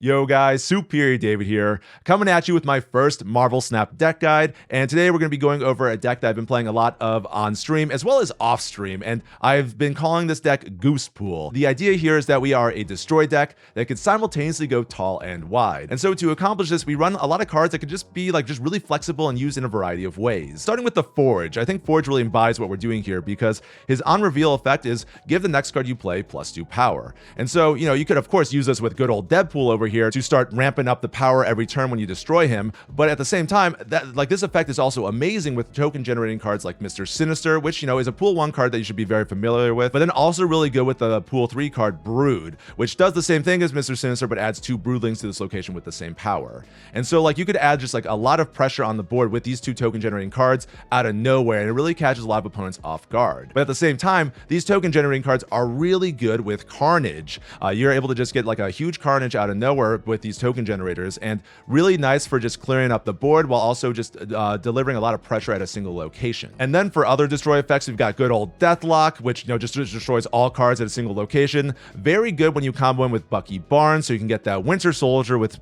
Yo guys, Superior David here, coming at you with my first Marvel Snap deck guide, and today we're going to be going over a deck that I've been playing a lot of on stream as well as off stream, and I've been calling this deck Goosepool. The idea here is that we are a destroy deck that could simultaneously go tall and wide, and so to accomplish this we run a lot of cards that could just be just really flexible and used in a variety of ways. Starting with the Forge, I think Forge really embodies what we're doing here because his on reveal effect is give the next card you play +2 power, and so you could of course use this with good old Deadpool over here to start ramping up the power every turn when you destroy him, but at the same time, this effect is also amazing with token generating cards like Mr. Sinister, which is a pool 1 card that you should be very familiar with, but then also really good with the pool 3 card Brood, which does the same thing as Mr. Sinister but adds 2 broodlings to this location with the same power. And so you could add just a lot of pressure on the board with these 2 token generating cards out of nowhere, and it really catches a lot of opponents off guard. But at the same time, these token generating cards are really good with Carnage. You're able to just get a huge Carnage out of nowhere with these token generators, and really nice for just clearing up the board while also just delivering a lot of pressure at a single location. And then for other destroy effects, we've got good old Deathlok, which just destroys all cards at a single location. Very good when you combo in with Bucky Barnes, so you can get that Winter Soldier with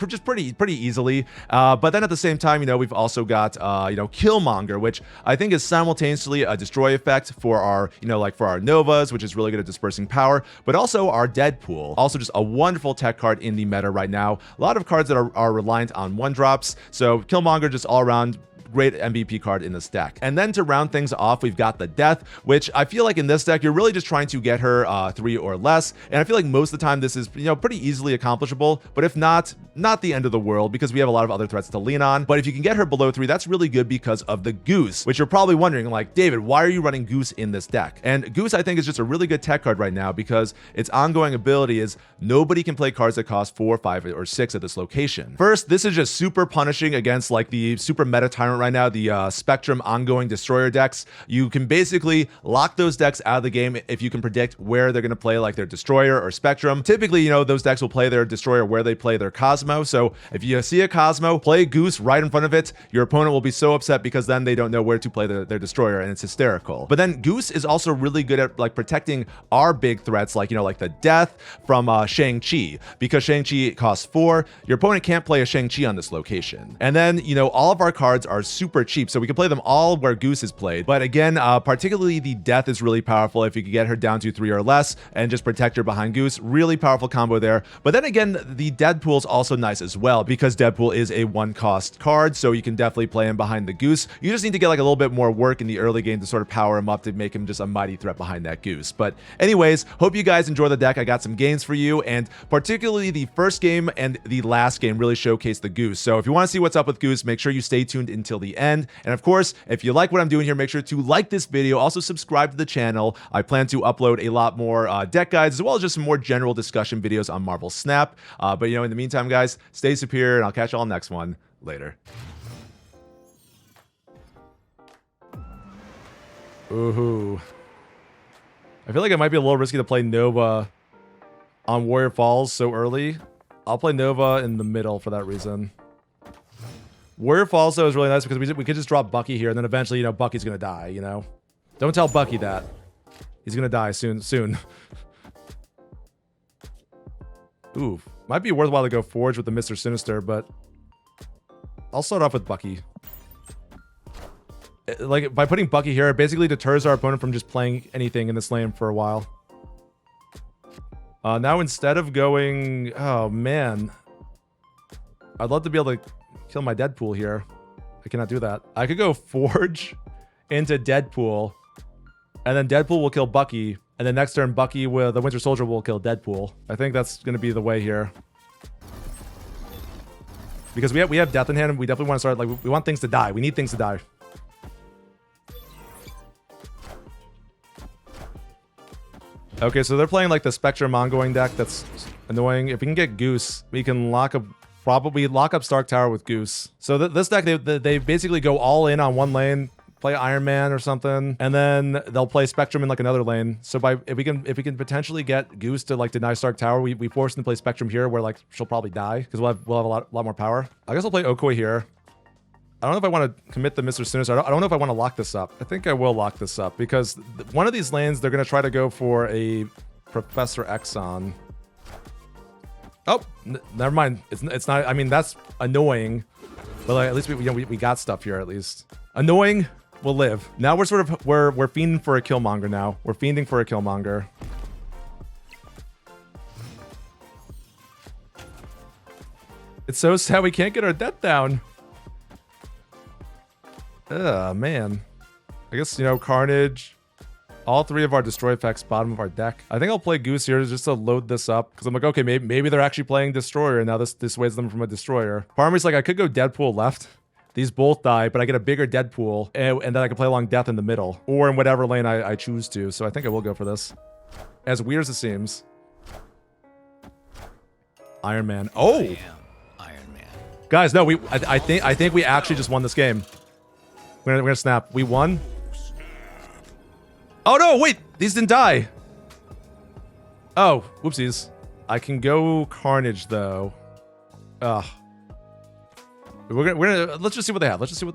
just pretty easily. But then at the same time, we've also got Killmonger, which I think is simultaneously a destroy effect for our for our Novas, which is really good at dispersing power, but also our Deadpool, also just a wonderful tech card in the meta right now. A lot of cards that are reliant on 1-drops, so Killmonger just all around great MVP card in this deck. And then to round things off, we've got the Death, which I feel like in this deck, you're really just trying to get her 3 or less. And I feel like most of the time this is, pretty easily accomplishable, but if not the end of the world because we have a lot of other threats to lean on. But if you can get her below 3, that's really good because of the Goose, which you're probably wondering, David, why are you running Goose in this deck? And Goose, I think, is just a really good tech card right now because its ongoing ability is nobody can play cards that cost 4, 5, or 6 at this location. First, this is just super punishing against the super meta tyrant right now, the Spectrum ongoing destroyer decks. You can basically lock those decks out of the game if you can predict where they're going to play their destroyer or Spectrum. Typically, those decks will play their destroyer where they play their Cosmo. So if you see a Cosmo, play Goose right in front of it. Your opponent will be so upset because then they don't know where to play their destroyer, and it's hysterical. But then Goose is also really good at protecting our big threats, like the Death from Shang-Chi, because Shang-Chi costs 4. Your opponent can't play a Shang-Chi on this location. And then all of our cards are super cheap, so we can play them all where Goose is played. But again, particularly the Death is really powerful if you can get her down to 3 or less and just protect her behind Goose. Really powerful combo there. But then again, the Deadpool's also nice as well because Deadpool is a 1-cost card, so you can definitely play him behind the Goose. You just need to get a little bit more work in the early game to sort of power him up to make him just a mighty threat behind that Goose. But anyways, hope you guys enjoy the deck. I got some games for you, and particularly the first game and the last game really showcase the Goose. So if you want to see what's up with Goose, make sure you stay tuned until the end. And of course, if you like what I'm doing here, make sure to like this video. Also subscribe to the channel. I plan to upload a lot more deck guides as well as just some more general discussion videos on Marvel Snap. But in the meantime, guys, stay superior, and I'll catch y'all next one. Later. Ooh. I feel like it might be a little risky to play Nova on Warrior Falls so early. I'll play Nova in the middle for that reason. Warrior Falls, though, is really nice because we could just drop Bucky here, and then eventually, Bucky's gonna die, Don't tell Bucky that. He's gonna die soon. Ooh, might be worthwhile to go Forge with the Mr. Sinister, but I'll start off with Bucky. By putting Bucky here, it basically deters our opponent from just playing anything in this lane for a while. Now instead of going... Oh, man. I'd love to be able to kill my Deadpool here. I cannot do that. I could go Forge into Deadpool, and then Deadpool will kill Bucky, and then next turn Bucky with the Winter Soldier will kill Deadpool. I think that's going to be the way here. Because we have Death in hand, and we definitely want to start, we want things to die. We need things to die. Okay, so they're playing the Spectrum ongoing deck that's annoying. If we can get Goose, we can probably lock up Stark Tower with Goose. So this deck, they basically go all in on one lane, play Iron Man or something, and then they'll play Spectrum in another lane. So if we can potentially get Goose to deny Stark Tower, we force them to play Spectrum here where she'll probably die because we'll have a lot more power. I guess I'll play Okoye here. I don't know if I want to commit the Mr. Sinister. I don't know if I want to lock this up. I think I will lock this up because one of these lanes, they're going to try to go for a Professor X on. Oh, never mind. It's not. I mean, that's annoying. But like, at least we got stuff here at least. Annoying will live. Now we're sort of we're fiending for a Killmonger now. We're fiending for a Killmonger. It's so sad we can't get our death down. Ugh, man. I guess, you know, Carnage. All three of our destroy effects, bottom of our deck. I think I'll play Goose here just to load this up. Because I'm like, okay, maybe they're actually playing Destroyer. And now this dissuades them from a Destroyer. Part of me's like, I could go Deadpool left. These both die, but I get a bigger Deadpool. And then I can play along Death in the middle. Or in whatever lane I choose to. So I think I will go for this. As weird as it seems. Iron Man. Oh! Iron Man. Guys, no, I think we actually just won this game. We're gonna snap. We won. Oh no, wait! These didn't die. Oh, whoopsies. I can go Carnage though. Ugh. We're gonna let's just see what they have. Let's see what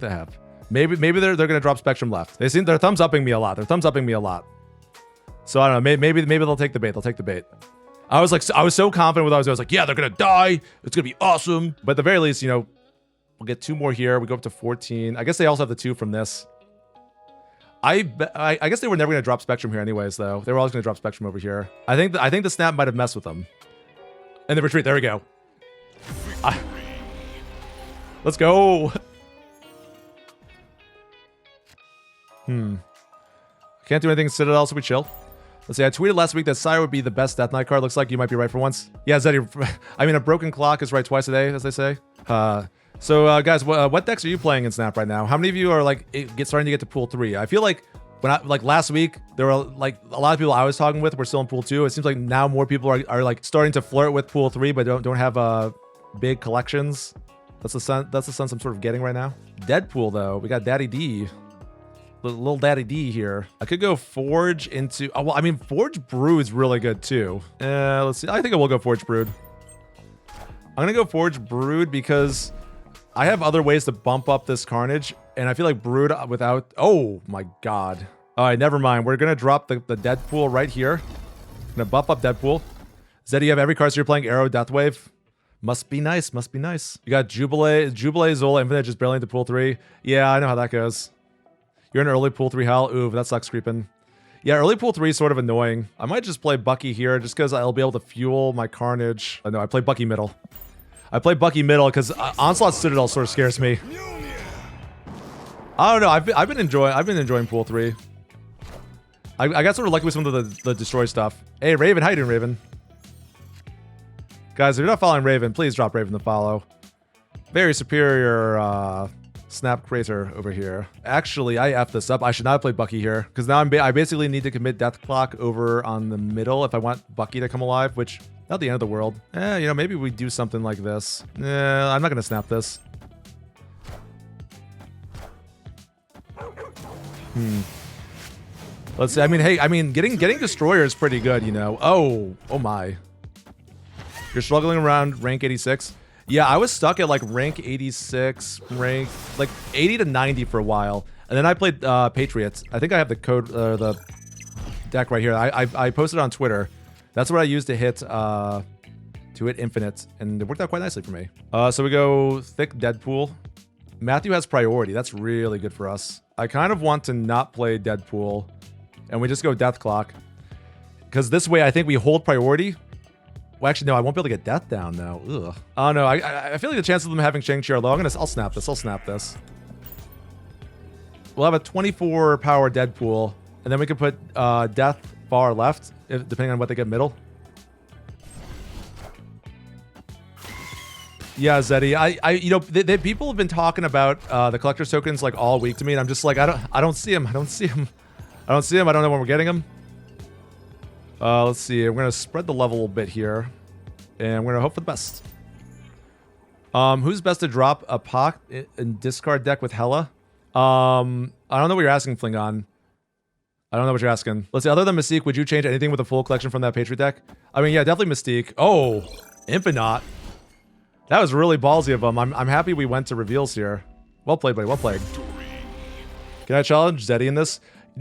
they have. Maybe they're gonna drop Spectrum left. They're thumbs upping me a lot. So I don't know. Maybe they'll take the bait. I was so confident with what I was like, yeah, they're gonna die. It's gonna be awesome. But at the very least, you know, we'll get 2 more here. We go up to 14. I guess they also have the 2 from this. I guess they were never gonna drop Spectrum here anyways, though. They were always gonna drop Spectrum over here. I think the snap might have messed with them. And the retreat. There we go. Let's go. Can't do anything in Citadel, so we chill. Let's see. I tweeted last week that Sire would be the best Death Knight card. Looks like you might be right for once. Yeah, Zeddy. I mean, a broken clock is right twice a day, as they say. So guys, what decks are you playing in Snap right now? How many of you are like starting to get to Pool 3? I feel like like last week there were like a lot of people I was talking with were still in Pool 2. It seems like now more people are like starting to flirt with Pool 3, but don't have big collections. That's the sense I'm sort of getting right now. Deadpool though, we got Daddy D. Little Daddy D here. I could go Forge into... Oh, well, I mean, Forge Brood is really good, too. Let's see. I think I will go Forge Brood. I'm going to go Forge Brood because I have other ways to bump up this Carnage, and I feel like Brood without... Oh, my God. All right, never mind. We're going to drop the Deadpool right here. I'm going to bump up Deadpool. Zeddy, you have every card, so you're playing Arrow, Deathwave. Must be nice. Must be nice. You got Jubilee, Zola, Infinite, just barely into Pool 3. Yeah, I know how that goes. You're in early Pool 3 Hal. Ooh, that sucks creeping. Yeah, early Pool 3 is sort of annoying. I might just play Bucky here just because I'll be able to fuel my Carnage. No, I play Bucky middle. I play Bucky middle because Onslaught Citadel sort of scares me. I don't know. I've been enjoying Pool 3. I got sort of lucky with some of the destroy stuff. Hey, Raven, how you doing, Raven? Guys, if you're not following Raven, please drop Raven the follow. Very superior Snap Crater over here. Actually, I effed this up. I should not have played Bucky here because now I basically need to commit Deathlok over on the middle if I want Bucky to come alive, which not the end of the world. You know, maybe we do something like this. I'm not gonna snap this. Let's see. I mean, hey, getting Destroyer is pretty good, you know. Oh my. You're struggling around rank 86. Yeah, I was stuck at like rank 86, rank like 80 to 90 for a while. And then I played Patriots. I think I have the code, the deck right here. I posted it on Twitter. That's what I used to hit Infinite. And it worked out quite nicely for me. So we go Thick Deadpool. Matthew has priority. That's really good for us. I kind of want to not play Deadpool. And we just go Deathlock. Because this way I think we hold priority. Well, actually, no, I won't be able to get death down now. Ugh. Oh, no, I feel like the chances of them having Shang-Chi are low. I'll snap this. We'll have a 24 power Deadpool, and then we can put Death far left, depending on what they get middle. Yeah, Zeddy, you know, people have been talking about the collector's tokens like all week to me, and I'm just like, I don't see them. I don't know when we're getting them. Let's see. We're gonna spread the level a bit here, and we're gonna hope for the best. Who's best to drop a Pac and discard deck with Hela? I don't know what you're asking, Flingon. I don't know what you're asking. Let's see. Other than Mystique, would you change anything with a full collection from that Patriot deck? I mean, yeah, definitely Mystique. Oh, Infinite. That was really ballsy of them. I'm happy we went to reveals here. Well played, buddy. Well played. Can I challenge Zeddy in this?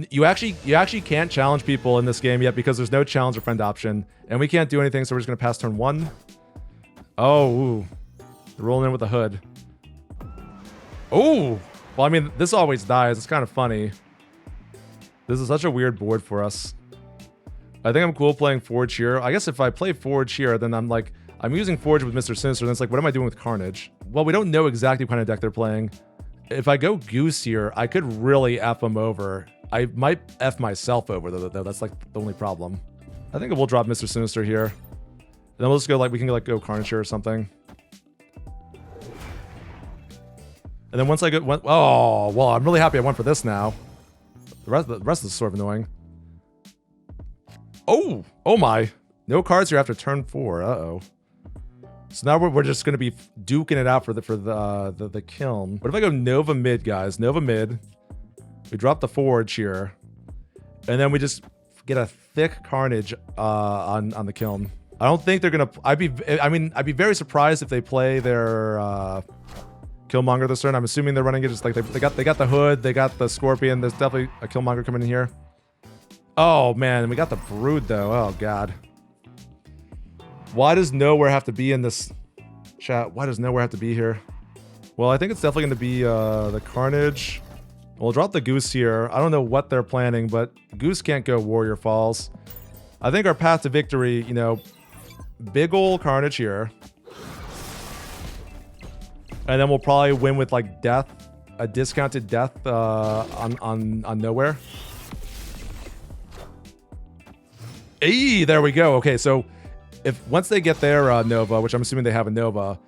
You actually can't challenge people in this game yet because there's no challenge or friend option, and we can't do anything. So we're just gonna pass turn 1. Oh, ooh. Rolling in with the hood. Oh, well, I mean, this always dies. It's kind of funny. This is such a weird board for us. I think I'm cool playing Forge here. I guess if I play Forge here, then I'm using Forge with Mr. Sinister, and it's like, what am I doing with Carnage? Well, we don't know exactly what kind of deck they're playing. If I go Goose here, I could really F them over. I might F myself over, though. That's like the only problem. I think we'll drop Mr. Sinister here. And then we'll just go, like, we can like go Carnage here or something. And then once I go, oh, well, I'm really happy I went for this now. The rest is sort of annoying. Oh my. No cards here after turn 4. Uh-oh. So now we're just going to be duking it out for the kiln. What if I go Nova mid, guys? Nova mid. We drop the Forge here. And then we just get a thick Carnage on the kiln. I don't think they're going to... I'd be very surprised if they play their Killmonger this turn. I'm assuming they're running it just like they got the hood, they got the Scorpion. There's definitely a Killmonger coming in here. Oh man, we got the Brood though. Oh god. Why does nowhere have to be in this chat? Why does nowhere have to be here? Well, I think it's definitely going to be the Carnage. We'll drop the Goose here. I don't know what they're planning, but Goose can't go Warrior Falls. I think our path to victory, you know, big ol' Carnage here. And then we'll probably win with like death, a discounted death on nowhere. Hey, there we go. Okay, so if once they get their Nova, which I'm assuming they have a Nova,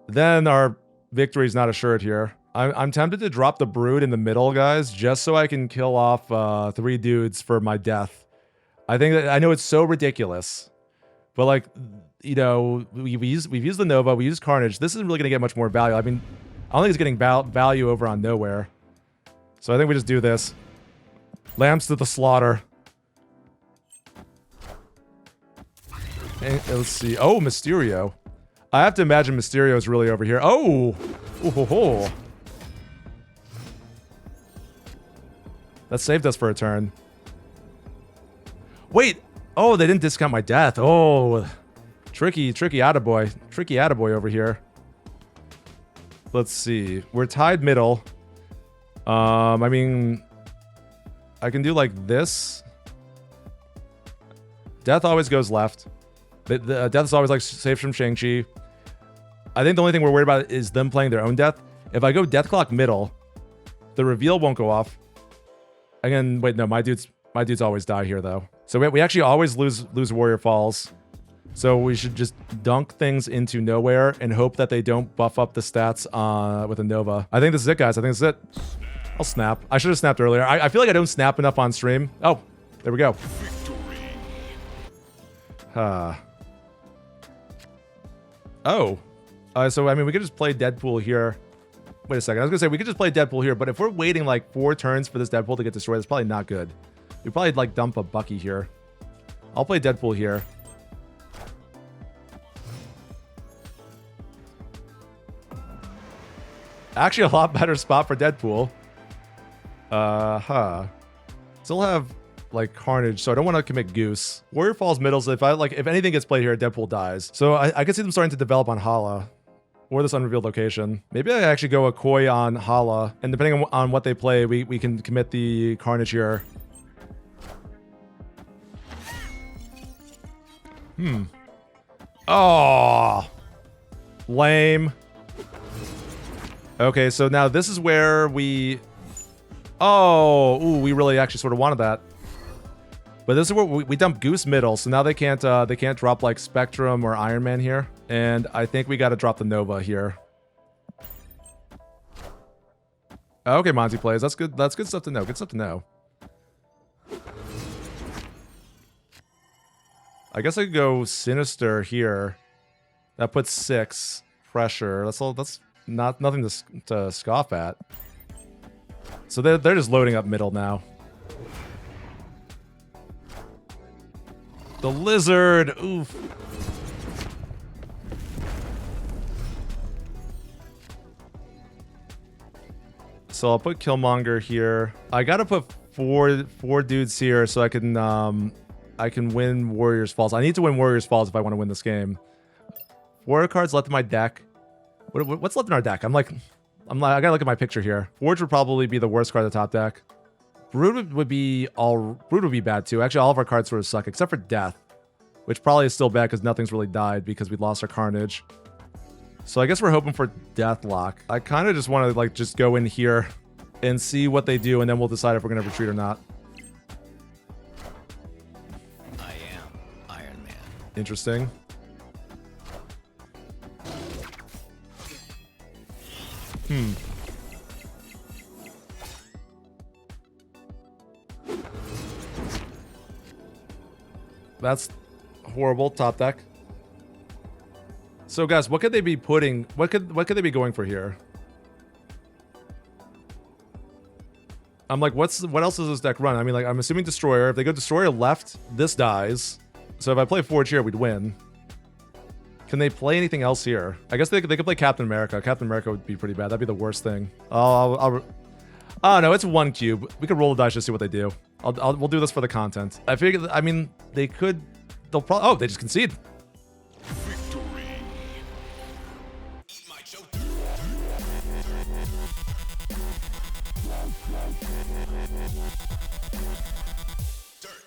then our victory is not assured here. I'm tempted to drop the Brood in the middle, guys, just so I can kill off 3 dudes for my death. I think that I know it's so ridiculous, but like, you know, we've used the Nova, we used Carnage. This isn't really gonna get much more value. I mean, I don't think it's getting value over on nowhere. So I think we just do this. Lambs to the slaughter. And let's see. Oh, Mysterio. I have to imagine Mysterio is really over here. Oh! Ooh, ho, ho. That saved us for a turn. Wait! Oh, they didn't discount my death. Oh, tricky attaboy. Tricky attaboy over here. Let's see. We're tied middle. I mean, I can do like this. Death always goes left. The death is always like safe from Shang-Chi. I think the only thing we're worried about is them playing their own death. If I go Deathlok middle, the reveal won't go off. Again, wait, no, my dudes always die here though. So we actually always lose Warrior Falls. So we should just dunk things into nowhere and hope that they don't buff up the stats with a Nova. I think this is it, guys. I think this is it. I'll snap. I should have snapped earlier. I feel like I don't snap enough on stream. Oh, there we go. Oh. So, I mean, we could just play Deadpool here. Wait a second. I was going to say, we could just play Deadpool here, but if we're waiting like 4 turns for this Deadpool to get destroyed, that's probably not good. We probably like dump a Bucky here. I'll play Deadpool here. Actually, a lot better spot for Deadpool. Still have like Carnage, so I don't want to commit Goose. Warrior Falls middle, so if anything gets played here, Deadpool dies. So I could see them starting to develop on Hala. Or this unrevealed location. Maybe I actually go Okoye on Hala, and depending on what they play, we can commit the Carnage here. Oh, lame. Okay, so now this is where we... Oh, ooh, we really actually sort of wanted that. But this is where we dump Goose middle, so now they can't drop like Spectrum or Iron Man here. And I think we got to drop the Nova here. Okay, Monty plays. That's good. That's good stuff to know. Good stuff to know. I guess I could go Sinister here. That puts 6 pressure. That's all. That's nothing to scoff at. So they're just loading up middle now. The lizard. Oof. So I'll put Killmonger here. I gotta put four dudes here so I can win Warriors Falls. I need to win Warriors Falls if I want to win this game. 4 cards left in my deck. What's left in our deck? I gotta look at my picture here. Forge would probably be the worst card at the top deck. Brood would be bad too. Actually, all of our cards sort of suck except for Death, which probably is still bad because nothing's really died because we lost our Carnage. So I guess we're hoping for Deathlok. I kind of just want to like just go in here and see what they do, and then we'll decide if we're gonna retreat or not. I am Iron Man. Interesting. That's horrible. Top deck. So guys, what could they be putting? What could they be going for here? I'm like, what else does this deck run? I mean, like, I'm assuming Destroyer. If they go Destroyer left, this dies. So if I play Forge here, we'd win. Can they play anything else here? I guess they could play Captain America. Captain America would be pretty bad. That'd be the worst thing. Oh no, it's 1 cube. We could roll the dice just see what they do. We'll do this for the content. I figure. I mean, they could. They'll probably. Oh, they just concede. Victory. Eat my joke. Dirt.